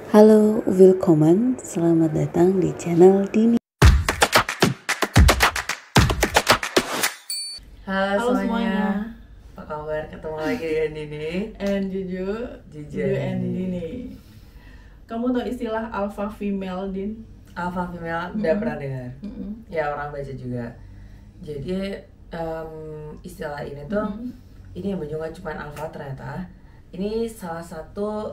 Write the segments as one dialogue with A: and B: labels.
A: Halo, willkommen, selamat datang di channel Dini.
B: Halo semuanya. Apa kabar? Ketemu lagi dengan Dini
C: and Juju and Dini. Kamu tahu istilah alpha female, Din?
B: Alpha female, udah pernah dengar. Ya, orang baca juga. Jadi istilah ini tuh ini yang nggak cuma alpha ternyata. Ini salah satu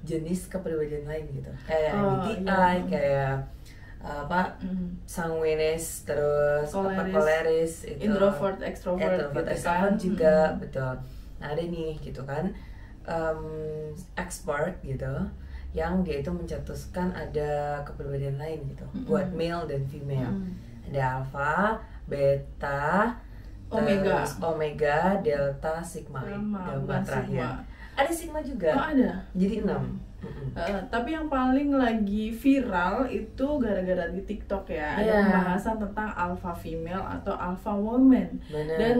B: jenis kepribadian lain gitu. Kayak MBTI, kayak sanguinis, terus koleris,
C: introvert, extrovert
B: juga, betul. Nah, ada nih gitu kan, expert gitu, yang dia itu mencetuskan ada kepribadian lain gitu, buat male dan female. Ada alpha, beta, omega, delta, sigma, gamma terakhir. Ada sigma juga.
C: Oh, ada.
B: Jadi 6.
C: Tapi yang paling lagi viral itu gara-gara di TikTok ya, ada pembahasan tentang alpha female atau alpha woman.
B: Bener.
C: Dan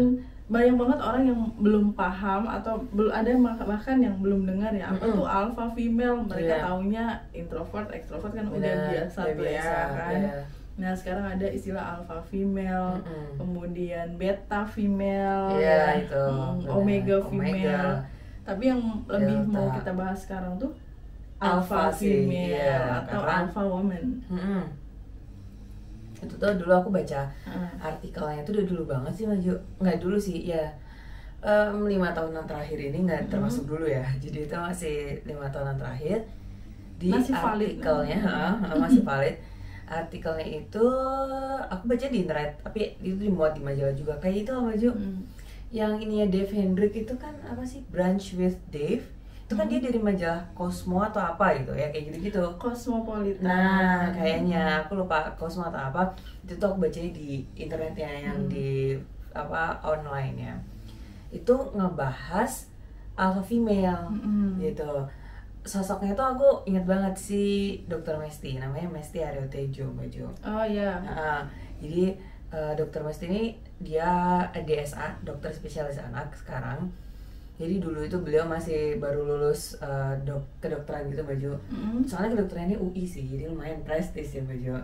C: banyak banget orang yang belum paham atau belum ada bahkan yang belum dengar ya apa tuh alpha female. Mereka taunya introvert, extrovert kan udah biasa tuh ya kan. Nah, sekarang ada istilah alpha female, kemudian beta female,
B: itu,
C: omega female. Tapi yang lebih
B: delta.
C: mau kita bahas sekarang tuh alpha female atau alpha woman.
B: Itu tuh dulu aku baca artikelnya itu udah dulu banget sih, Maju. Nggak dulu sih, ya 5 tahunan terakhir ini, nggak termasuk dulu ya. Jadi itu masih 5 tahunan terakhir. Di
C: masih valid,
B: artikelnya masih valid. Artikelnya itu aku baca di internet, tapi itu dimuat di majalah juga. Kayak itu Maju. Yang ininya Dave Hendrick itu kan apa sih, Brunch with Dave itu kan dia dari majalah Cosmo atau apa gitu ya, kayak gitu-gitu,
C: Cosmopolitan.
B: Nah kayaknya aku lupa Cosmo atau apa. Itu tuh aku bacanya di internetnya, yang di online ya. Itu ngebahas alpha female gitu. Sosoknya tuh aku inget banget si Dr. Mesti, namanya Mesti Aryotejo, Baju.
C: Oh iya.
B: Jadi Dr. Mesti ini dia DSA, dokter spesialis anak sekarang. Jadi dulu itu beliau masih baru lulus kedokteran gitu, Baju. Soalnya kedokterannya UI sih, jadi lumayan prestis ya, Baju.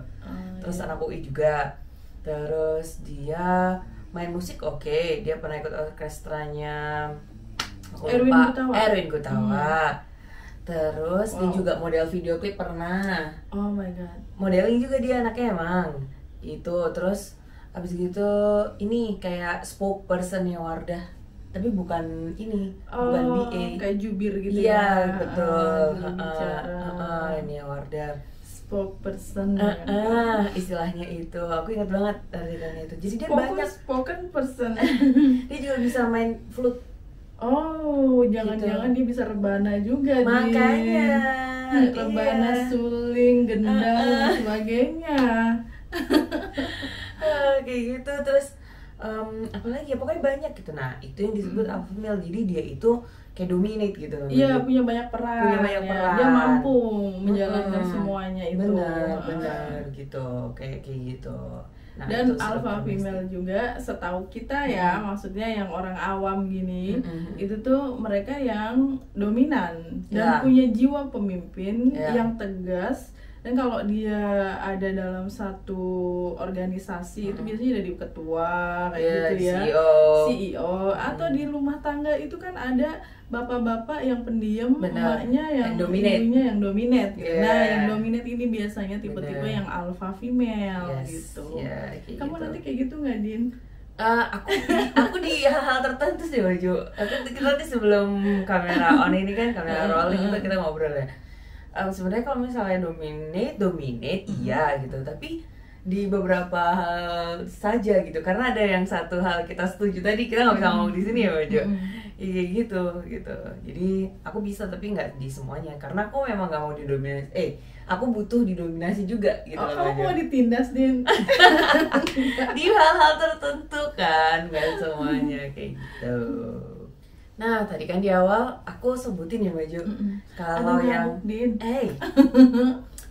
B: Terus anak UI juga. Terus dia main musik dia pernah ikut orkestranya Erwin Gutawa. Terus dia juga model video klip pernah.
C: Oh my god.
B: Modeling juga dia anaknya emang. Itu terus abis gitu ini kayak spokesperson-nya Wardah, tapi bukan ini, bukan BA,
C: kayak jubir gitu.
B: Iya, betul. Ini Wardah
C: spokesperson.
B: Istilahnya itu aku ingat banget artikelnya itu. Jadi dia banyak
C: spoken person.
B: Dia juga bisa main flute.
C: Oh, jangan-jangan dia bisa rebana juga.
B: Makanya
C: rebana, suling, gendang dan sebagainya.
B: Kayak gitu. Terus apalagi ya, pokoknya banyak gitu. Nah itu yang disebut alpha female. Jadi dia itu kayak dominate gitu.
C: Iya, punya banyak peran. Dia mampu menjalankan semuanya itu.
B: Benar gitu, kayak gitu. Nah,
C: dan alpha female juga setahu kita ya, maksudnya yang orang awam gini, itu tuh mereka yang dominan dan punya jiwa pemimpin yang tegas. Dan kalau dia ada dalam satu organisasi itu biasanya jadi ketua kayak gitu ya, CEO. Atau di rumah tangga itu kan ada bapak-bapak yang pendiam, emaknya yang ibunya yang dominate gitu. Nah, yang dominate ini biasanya tipe-tipe yang alpha female gitu. Kamu nanti kayak gitu nggak, Din?
B: Aku di hal-hal tertentu sih, Baju. Kita nanti sebelum kamera on ini kan, kamera rolling itu kita ngobrol ya. Sebenarnya kalau misalnya dominate iya gitu, tapi di beberapa hal saja gitu, karena ada yang satu hal kita setuju tadi, kita nggak bisa ngomong di sini ya, Baju. Iya gitu. Jadi aku bisa tapi nggak di semuanya, karena aku memang nggak mau didominasi. Aku butuh didominasi juga gitu.
C: Kamu mau ditindas, Din?
B: Di hal-hal tertentu kan, nggak semuanya kayak gitu. Nah, tadi kan di awal aku sebutin ya, Baju. Kalau yang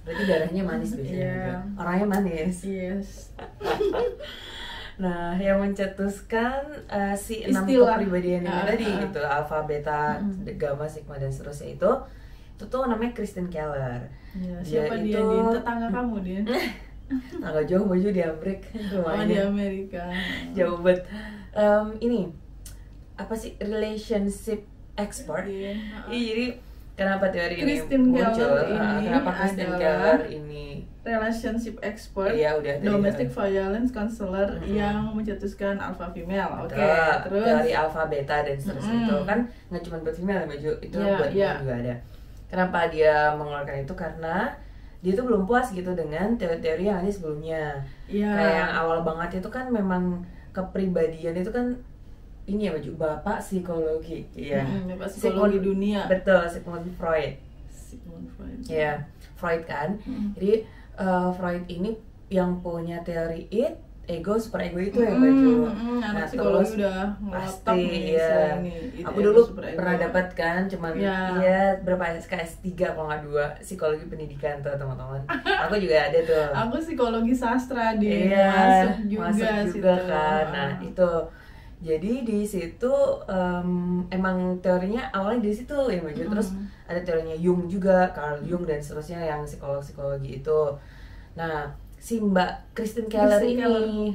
B: berarti darahnya manis biasanya. Orangnya manis.
C: Yes.
B: Nah, yang mencetuskan si 6 kepribadian ini tadi gitu, alpha, beta, gamma, sigma dan seterusnya itu itu tuh namanya Kristen Keller.
C: Ya, siapa dia? Din? Tetangga kamu, Din?
B: Agak jauh baju di Amerika rumahnya.
C: Di Amerika.
B: Jauh banget. Ini apa sih, relationship expert? Iya, jadi kenapa teori
C: Kristen
B: ini muncul?
C: Ini
B: kenapa Kristen Keller ini
C: relationship expert,
B: iya, udah,
C: domestic violence counselor yang mencetuskan alpha female. Oke, terus
B: teori alpha beta dan seterusnya itu kan nggak cuma buat female baju itu buat male juga ada. Kenapa dia mengeluarkan itu? Karena dia tuh belum puas gitu dengan teori-teori yang ada sebelumnya. Kayak yang awal banget itu kan memang kepribadian itu kan ini ya baju bapak psikologi, iya.
C: Bapak psikologi dunia.
B: Betul, Sigmund Freud. Iya, Freud kan. Jadi Freud ini yang punya teori ego, super ego itu ya baju.
C: Anak psikologi udah ngelotok nih
B: ya. Aku dulu pernah dapat kan, cuman ya berapa SKS 3 kalau nggak 2 psikologi pendidikan tuh teman-teman. Aku juga ada tuh.
C: Aku psikologi sastra
B: masuk juga
C: situ.
B: Kan. Nah itu jadi di situ emang teorinya awalnya di situ ya baju. Terus ada teorinya Jung juga, Carl Jung dan seterusnya yang psikologi itu. Nah si Mbak Kristen Keller ini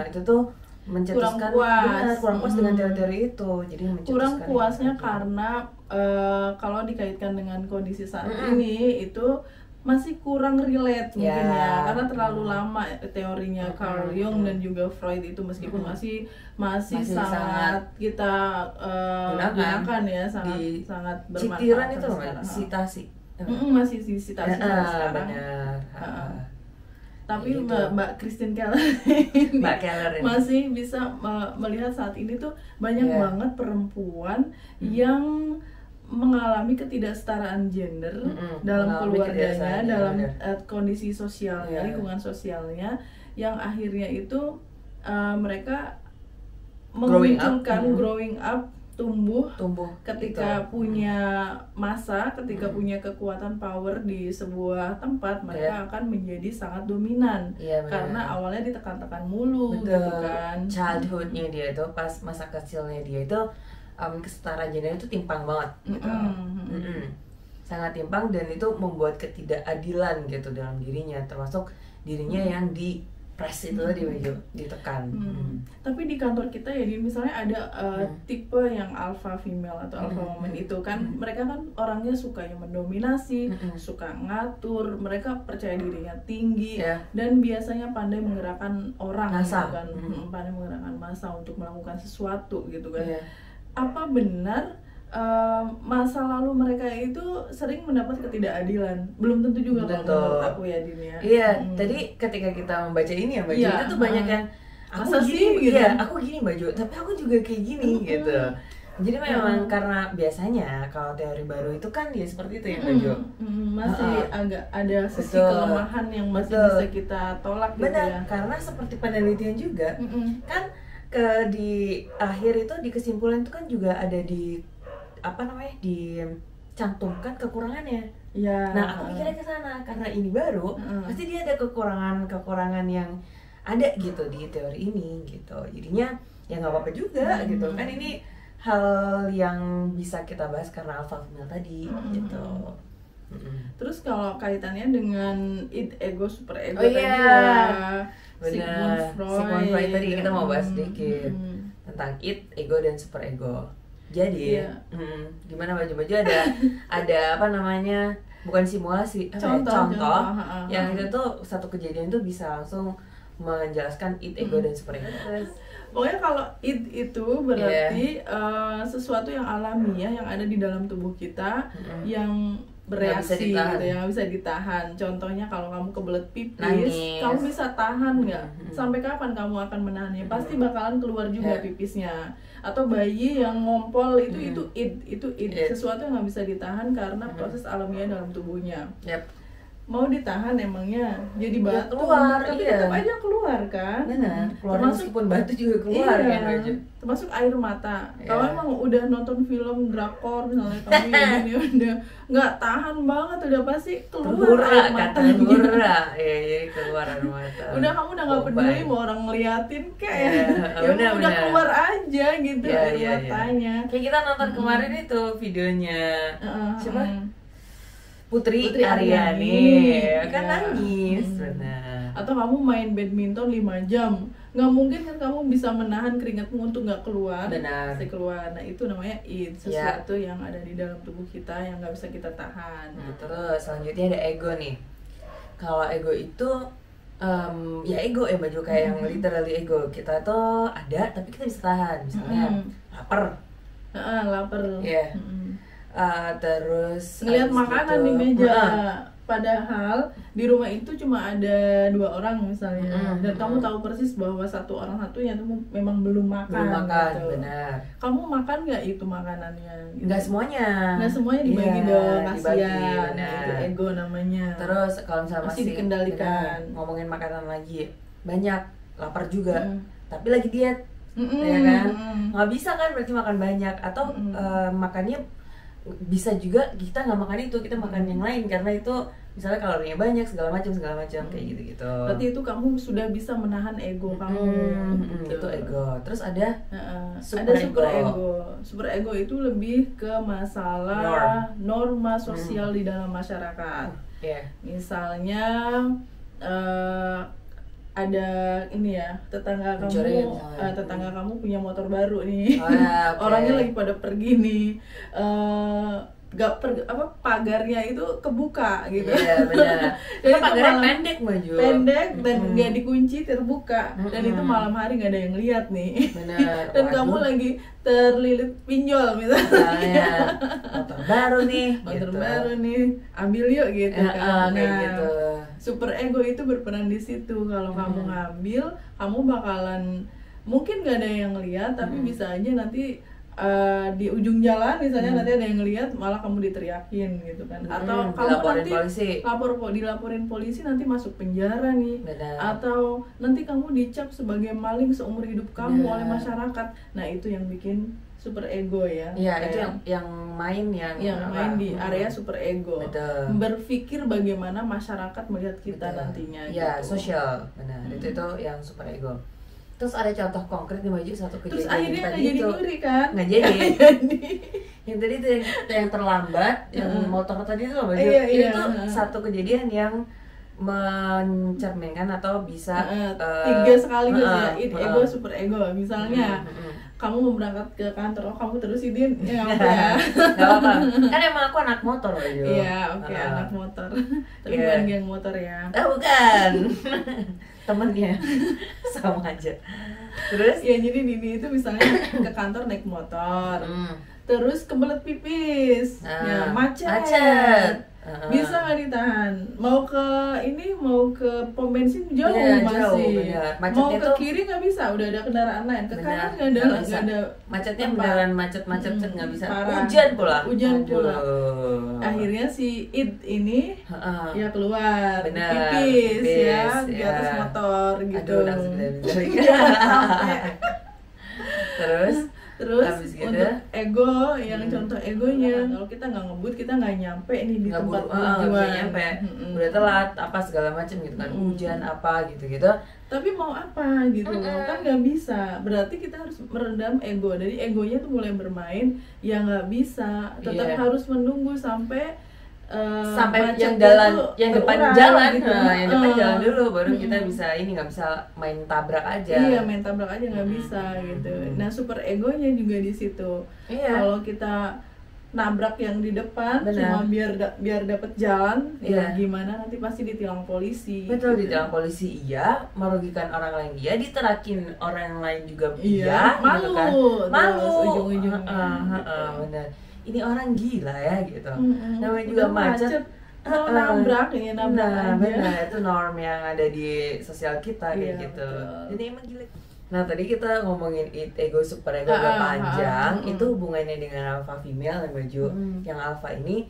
B: itu tuh mencetuskan kurang puas dengan teori-teori itu. Jadi
C: kurang puasnya karena kalau dikaitkan dengan kondisi saat ini itu masih kurang relate mungkin ya karena terlalu lama teorinya Carl Jung dan juga Freud itu meskipun masih sangat kita gunakan ya, sangat bermanfaat.
B: Citiran itu citasi.
C: Masih disitasi sekarang. Tapi gitu. Mbak Kristen Keller ini masih bisa melihat saat ini tuh banyak banget perempuan yang mengalami ketidaksetaraan gender dalam keluarganya, dalam kondisi sosialnya, lingkungan sosialnya, yang akhirnya itu mereka memunculkan growing up, tumbuh ketika punya masa, ketika punya kekuatan power di sebuah tempat, mereka akan menjadi sangat dominan karena awalnya ditekan-tekan mulu gitu kan.
B: Childhoodnya dia itu pas masa kecilnya dia itu kesetaraan gender itu timpang banget gitu. Sangat timpang dan itu membuat ketidakadilan gitu dalam dirinya, termasuk dirinya yang di press itu ditekan.
C: Tapi di kantor kita ya, misalnya ada tipe yang alpha female atau alpha woman itu kan, mereka kan orangnya suka yang mendominasi, suka ngatur, mereka percaya dirinya tinggi dan biasanya pandai menggerakkan orang gitu kan, pandai menggerakkan massa untuk melakukan sesuatu gitu kan. Apa benar masa lalu mereka itu sering mendapat ketidakadilan? Belum tentu juga kalau menurut aku ya, Din ya.
B: Iya, tadi ketika kita membaca ini ya, baju itu tuh banyak yang aku gini, aku gini baju, tapi aku juga kayak gini gitu. Jadi memang karena biasanya kalau teori baru itu kan dia seperti itu ya baju.
C: Masih agak ada sisi kelemahan yang masih bisa kita tolak gitu ya.
B: Karena seperti penelitian juga kan di akhir itu di kesimpulan itu kan juga ada di dicantumkan kekurangannya. Nah aku mikirnya ke sana karena ini baru pasti dia ada kekurangan yang ada gitu di teori ini gitu. Jadinya ya nggak apa-apa juga gitu kan, ini hal yang bisa kita bahas karena alpha female tadi gitu.
C: Terus kalau kaitannya dengan ego super ego tadi ya, Sigmund Freud
B: tadi kita mau bahas sedikit tentang ego dan super ego. Jadi gimana baju ada apa namanya, bukan simulasi, contoh yang itu tuh satu kejadian tuh bisa langsung menjelaskan ego dan super ego.
C: Pokoknya kalau itu berarti sesuatu yang alami ya, yang ada di dalam tubuh kita yang bereaksi gitu ya, nggak bisa ditahan. Contohnya kalau kamu kebelet pipis, kamu bisa tahan nggak? Sampai kapan kamu akan menahannya? Pasti bakalan keluar juga pipisnya. Atau bayi yang ngompol itu sesuatu yang nggak bisa ditahan karena proses alamiah dalam tubuhnya. Mau ditahan emangnya jadi batu
B: keluar,
C: tapi tetap aja keluar kan.
B: Termasuk meskipun batu juga keluar kan.
C: Termasuk air mata. Kalau emang udah nonton film drakor misalnya, kamu ini udah nggak tahan banget, udah pasti keluar air mata.
B: Keluar air mata.
C: Udah kamu udah nggak peduli mau orang ngeliatin kayak udah keluar aja gitu air matanya.
B: Kayak kita nonton kemarin itu videonya siapa? Putri Aryani kan nangis, benar.
C: Atau kamu main badminton 5 jam, nggak mungkin kan kamu bisa menahan keringatmu untuk nggak keluar.
B: Benar.
C: Pasti keluar. Nah itu namanya id, sesuatu yang ada di dalam tubuh kita yang nggak bisa kita tahan.
B: Nah, terus selanjutnya ada ego nih. Kalau ego itu ya ego ya Baju, kayak yang literally ego. Kita tuh ada tapi kita bisa tahan. Misalnya lapar.
C: Lapar.
B: Iya. Terus
C: ngelihat makanan
B: gitu,
C: di meja. Padahal di rumah itu cuma ada 2 orang misalnya, dan kamu tahu persis bahwa satu orang satunya itu memang belum makan gitu.
B: Benar.
C: Kamu makan nggak itu makanannya? Gitu.
B: Nggak semuanya
C: Dibagi dong, kasihan.
B: Nah,
C: itu ego namanya.
B: Terus kalau misalnya
C: masih dikendalikan.
B: Ngomongin makanan lagi, banyak lapar juga, tapi lagi diet, ya kan? Nggak bisa kan berarti makan banyak, atau makannya bisa juga kita nggak makan itu, kita makan yang lain karena itu misalnya kalorinya banyak segala macam kayak gitu.
C: Berarti itu kamu sudah bisa menahan ego kamu.
B: Itu ego. Terus ada
C: super ego. Super ego itu lebih ke masalah norma sosial di dalam masyarakat. Misalnya ada ini ya, tetangga kamu punya motor baru nih. Orangnya lagi pada pergi nih, pagarnya itu kebuka gitu.
B: Iya benar.
C: Jadi
B: pagarnya pendek
C: dan nggak dikunci, terbuka, dan itu malam hari nggak ada yang lihat nih.
B: Benar.
C: Dan kamu lagi terlilit pinjol misalnya.
B: Motor baru nih,
C: ambil yuk gitu kan.
B: Kayak gitu.
C: Super ego itu berperan di situ. Kalau kamu ngambil, kamu bakalan mungkin nggak ada yang lihat, tapi bisa aja nanti di ujung jalan misalnya nanti ada yang lihat, malah kamu diteriakin gitu kan. Atau kamu nanti dilaporin polisi, nanti masuk penjara nih. Atau nanti kamu dicap sebagai maling seumur hidup kamu oleh masyarakat. Nah itu yang bikin super ego ya.
B: Iya, itu yang main
C: di area super ego.
B: Betul.
C: Berpikir bagaimana masyarakat melihat kita nantinya.
B: Iya,
C: gitu.
B: sosial. Benar. Itu yang super ego. Terus ada contoh konkret nih Baju, satu kejadian.
C: Terus akhirnya nggak jadi ngeri kan?
B: Nggak jadi. Yang tadi itu yang terlambat, yang motor tadi itu loh Baju. Itu satu kejadian yang mencerminkan atau bisa
C: 3 sekaligus ya, ego super ego. Misalnya kamu mau berangkat ke kantor, kamu terus idin ya nggak
B: apa-apa. Kan emang aku anak motor Baju.
C: Iya, oke, anak motor. Tapi bukan geng motor ya.
B: Bukan. Temennya sama aja. Terus
C: ya, jadi Dini itu misalnya ke kantor naik motor, terus kebelet pipis, ya macet. Bisa nggak ditahan? Mau ke pom bensin jauh masih. Mau ke kiri nggak bisa, udah ada kendaraan lain. Ke kanan nggak ada.
B: Macetnya beneran macet nggak bisa. Hujan pula.
C: Akhirnya si Id ini ya keluar, pipis ya di atas motor gitu. Terus untuk ego, yang contoh egonya, kalau kita nggak ngebut, kita nggak nyampe nih di tempat tujuan.
B: Udah telat apa segala macam gitu kan, hujan apa gitu.
C: Tapi mau apa gitu loh, kan nggak bisa. Berarti kita harus meredam ego. Jadi egonya tuh mulai bermain, ya nggak bisa. Tetap harus menunggu sampai
B: yang depan jalan gitu. Yang depan jalan dulu, baru kita bisa nggak bisa main tabrak aja.
C: Iya, main tabrak aja nggak bisa gitu. Nah super egonya juga di situ. Kalau kita nabrak yang di depan cuma biar dapat jalan, ya gimana, nanti pasti ditilang polisi.
B: Betul, ditilang polisi merugikan orang lain diterakin orang lain juga
C: malu,
B: gitu kan. Malu
C: ujung-ujungnya.
B: Benar. Ini orang gila ya gitu. Namanya juga macet.
C: Nabrak aja.
B: Benar, itu norm yang ada di sosial kita kayak gitu. Betul. Jadi emang gila. Nah tadi kita ngomongin ego super ego udah panjang. Itu hubungannya dengan alpha female yang Baju. Yang alpha ini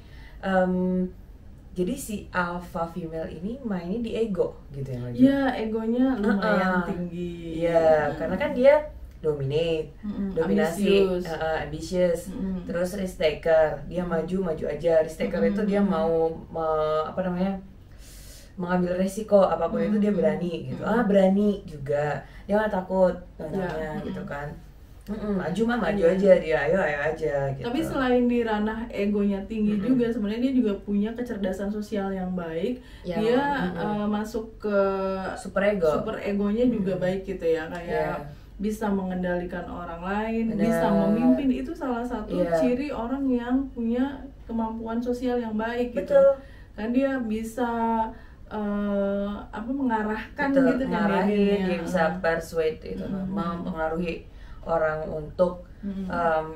B: jadi si alpha female ini mainnya di ego gitu ya Baju.
C: Iya, egonya lumayan tinggi.
B: Iya, karena kan dia dominasi, ambitious, terus risk taker, dia maju aja. Risk taker itu dia mau mengambil resiko apapun itu dia berani gitu. Berani juga, dia nggak takut gitu kan. maju aja dia, ayo aja gitu.
C: Tapi selain di ranah egonya tinggi juga, sebenarnya dia juga punya kecerdasan sosial yang baik. Dia masuk ke super egonya juga baik gitu ya, kayak bisa mengendalikan orang lain, bisa memimpin. Itu salah satu ciri orang yang punya kemampuan sosial yang baik gitu. Kan dia bisa mengarahkan gitu kan,
B: dia bisa persuade itu, mempengaruhi orang untuk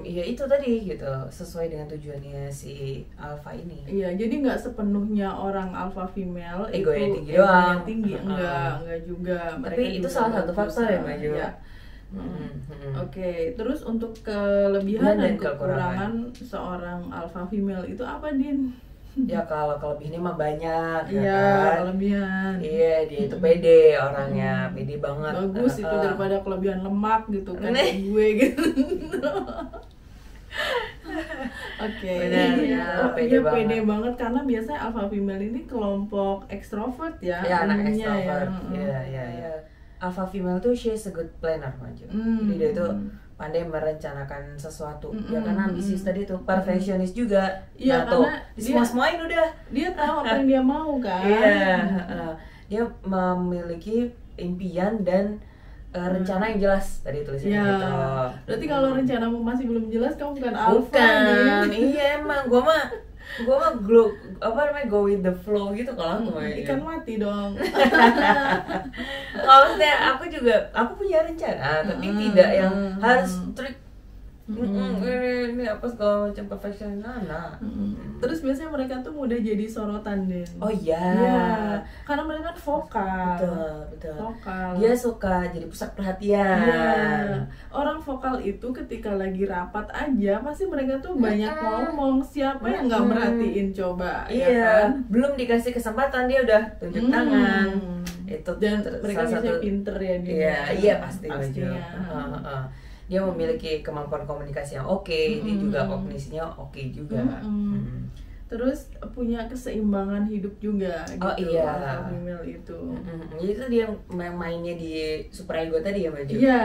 B: ya itu tadi gitu, sesuai dengan tujuannya si alpha ini.
C: Iya, jadi nggak sepenuhnya orang alpha female
B: egonya
C: itu
B: tinggi doang.
C: enggak juga.
B: Tapi itu salah satu faktor ya Mbak Jo.
C: Oke, terus untuk kelebihan dan kekurangan seorang alpha female itu apa, Din?
B: Ya kalau kelebihannya mah banyak.
C: Kelebihan.
B: Iya, dia itu pede orangnya, pede banget.
C: Bagus itu daripada kelebihan lemak gitu kan, kayak gue gitu. Oke.
B: Benar ya,
C: pede banget karena biasanya alpha female ini kelompok ekstrovert ya.
B: Ya, anak ekstrovert. Iya. Alpha female tuh she's a good planner Maju. Jadi dia itu pandai merencanakan sesuatu. Ya karena ambisius tadi tuh, perfeksionis juga.
C: Iya,
B: tuh
C: karena
B: semuain udah.
C: Dia tahu apa yang dia mau kan.
B: Iya. Dia memiliki impian dan rencana yang jelas tadi tulisnya gitu.
C: Berarti kalau rencanamu masih belum jelas, kamu bukan alpha.
B: Iya emang gue mah go with the flow gitu kalau aku mah.
C: Ikan mati dong.
B: Maksudnya aku punya rencana tapi tidak yang harus strict. Ini apa segala macam perfection
C: Terus biasanya mereka tuh mudah jadi sorotan deh.
B: Oh iya.
C: Karena mereka kan vokal.
B: Betul.
C: Vokal.
B: Dia suka jadi pusat perhatian.
C: Orang vokal itu ketika lagi rapat aja pasti mereka tuh banyak ngomong. Siapa yang nggak merhatiin coba?
B: Iya.
C: Ya kan?
B: Belum dikasih kesempatan dia udah tunjuk tangan. Itu
C: dan mereka biasanya pinter ya dia.
B: Iya pastinya. Dia memiliki kemampuan komunikasi yang oke, dia juga kognisinya oke juga.
C: Terus punya keseimbangan hidup juga gitu.
B: Oh iya.
C: Female itu.
B: Jadi itu dia mainnya di super ego tadi ya Mbak Jo?
C: Iya,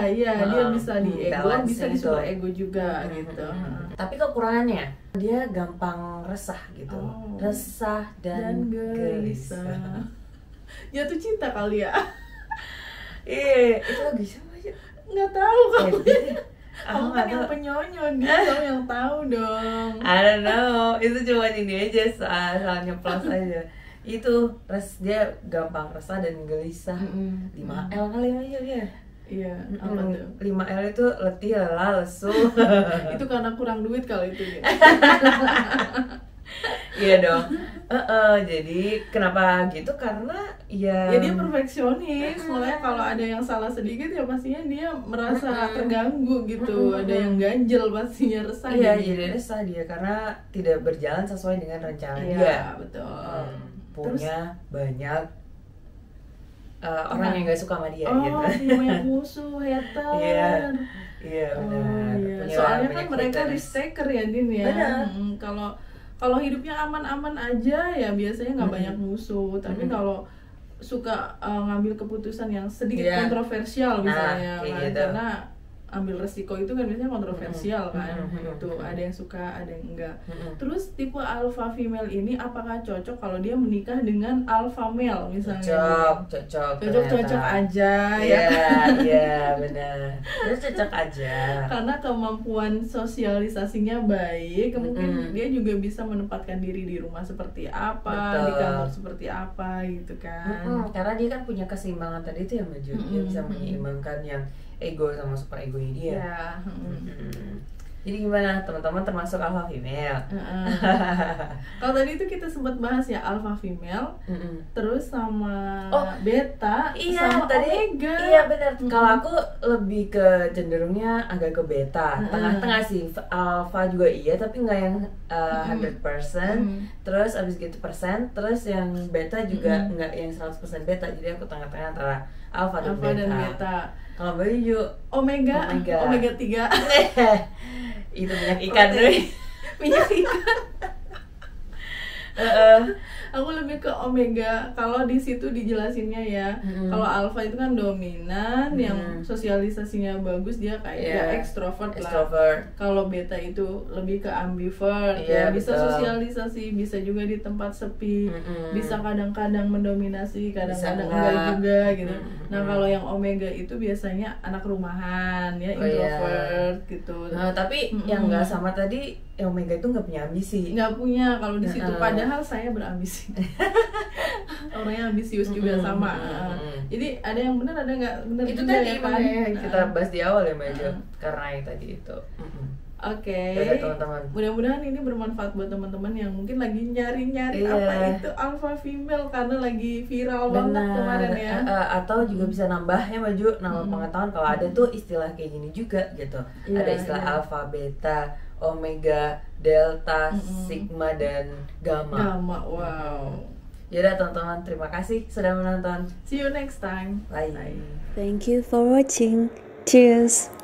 C: dia bisa di ego, bisa di super ego juga gitu.
B: Tapi kekurangannya, dia gampang resah gitu. Resah dan gelisah.
C: Jatuh cinta kali ya?
B: Iya, itu lagi siapa aja?
C: Nggak tahu kamu. Kamu kan yang penyonyo, dia kamu yang tahu dong.
B: I don't know, itu cuma ini aja soal nyeplos aja. Itu dia gampang resah dan gelisah. 5L kali aja dia.
C: Iya, apa tuh?
B: 5L itu letih, lelah, lesu.
C: Itu karena kurang duit kalau itu ya.
B: Iya dong. Jadi kenapa gitu? Karena ya
C: dia perfeksionis. Makanya kalau ada yang salah sedikit ya pastinya dia merasa terganggu gitu. Ada yang ganjel pastinya, resah.
B: Iya, jadi resah dia karena tidak berjalan sesuai dengan rencana dia.
C: Iya, betul.
B: Punya banyak orang yang gak suka sama dia gitu.
C: Punya musuh, hater.
B: Iya benar.
C: Soalnya kan mereka risk taker ya, Din ya. Kalau hidupnya aman-aman aja ya biasanya nggak banyak musuh. Tapi kalau suka ngambil keputusan yang sedikit kontroversial misalnya, karena ambil resiko itu kan biasanya kontroversial kan. Itu ada yang suka, ada yang enggak. Terus tipe alpha female ini apakah cocok kalau dia menikah dengan alpha male misalnya? Cocok aja ya.
B: Iya benar. Terus cocok aja.
C: Karena kemampuan sosialisasinya baik, mungkin dia juga bisa menempatkan diri di rumah seperti apa, di kantor seperti apa gitu kan.
B: Karena dia kan punya keseimbangan tadi itu yang maju. Dia bisa menyeimbangkan yang ego sama super egonya dia. Jadi gimana teman-teman, termasuk alpha female?
C: Kalau tadi itu kita sempat bahas ya alpha female, terus sama beta, sama omega.
B: Iya benar. Kalau aku lebih ke cenderungnya agak ke beta, tengah-tengah sih. Alpha juga iya, tapi nggak yang 100%. Terus abis gitu persen, terus yang beta juga nggak yang 100% beta. Jadi aku tengah-tengah antara alpha dan beta. Kalau baju
C: omega 3.
B: Itu minyak ikan deh.
C: Minyak ikan. Aku lebih ke omega. Kalau di situ dijelasinnya ya, kalau alpha itu kan dominan, yang sosialisasinya bagus, dia kayak ekstrovert lah. Kalau beta itu lebih ke ambivert, ya bisa sosialisasi, bisa juga di tempat sepi, bisa kadang-kadang mendominasi, kadang-kadang enggak juga gitu. Nah kalau yang omega itu biasanya anak rumahan, ya introvert gitu.
B: Nah, tapi yang nggak sama tadi, yang omega itu nggak punya ambisi.
C: Nggak punya kalau di situ. Padahal saya berambisi. Orangnya ambisius juga sama. Jadi ada yang benar, ada nggak benar.
B: Itu
C: juga,
B: tadi
C: ya kan?
B: kita bahas di awal ya Mbak Jo, karena yang tadi itu.
C: Oke.
B: Teman-teman.
C: Mudah-mudahan ini bermanfaat buat teman-teman yang mungkin lagi nyari-nyari apa itu alpha female karena lagi viral banget kemarin ya.
B: Atau juga bisa nambah ya Mbak Jo, nambah pengetahuan kalau ada tuh istilah kayak gini juga gitu. Ada istilah alpha, beta, omega, delta, sigma, dan gamma.
C: Gamma, wow.
B: Yaudah teman-teman, terima kasih sudah menonton.
C: See you next time.
B: Bye.
A: Thank you for watching. Cheers.